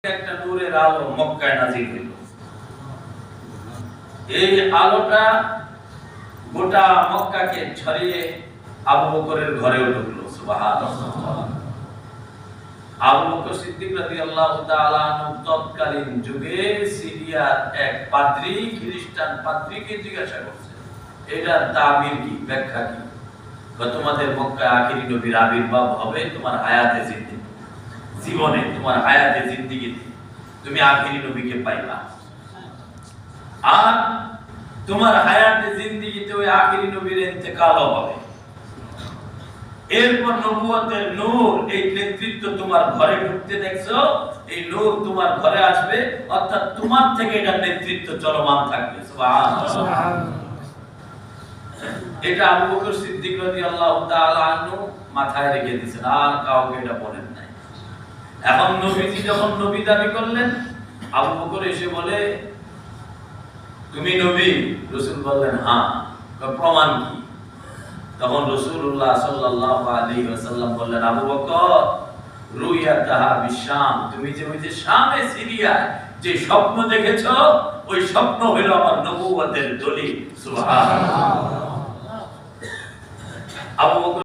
একটা নূরের আলো মক্কায় নাযিল হইল। এই আলোটা গোটা মক্কাকে ছড়িয়ে আবু বকরের ঘরেও ঢুকলো। সুবহানাল্লাহ। আবু বকর সিদ্দিক রাদিয়াল্লাহু তাআলা আনহু তৎকালীন যুগে সিরিয়ার এক পাদ্রী, খ্রিস্টান পাদ্রীকে জিজ্ঞাসা করছে, এটার তাবির কি, ব্যাখ্যা কি? তোমাদের মক্কায় আখিরি নবীর আবির্ভাব হবে তোমার হায়াতে জীবনে, তোমার হায়াতে জিন্দেগিতে তুমি আখিরি নবীকে পাইবা, আর তোমার হায়াতে জিন্দেগিতে ওই আখিরি নবীর ইন্তেকাল হবে। এরপর নবুয়তের নূর, এই নেতৃত্ব তোমার ঘরে ঢুকতে দেখছো, এই নূর তোমার ঘরে আসবে, অর্থাৎ তোমার থেকে এটা নেতৃত্ব চলমান থাকবে। সুবহানাল্লাহ। এটা আবু বকর সিদ্দিক রাদিয়াল্লাহু তাআলা আনহু মাথায় রেখে দিয়েছেন, আর কাউকে এটা বলেন নাই। এখন নবীজি যখন নবী দাবি করলেন, আবু বকর এসে বলে, তুমি নবী? রাসূল বললেন হ্যাঁ। প্রমাণ কি? তখন রাসূলুল্লাহ সাল্লাল্লাহু আলাইহি ওয়াসাল্লাম বললেন, আবু বকর, রুইয়াতাহা বিশাম, তুমি যে ওই যে শামে সিরিয়ায় যে স্বপ্ন দেখেছো, ওই স্বপ্ন হলো আমার নবুয়তের দলিল। সুবহানাল্লাহ। আবু বকর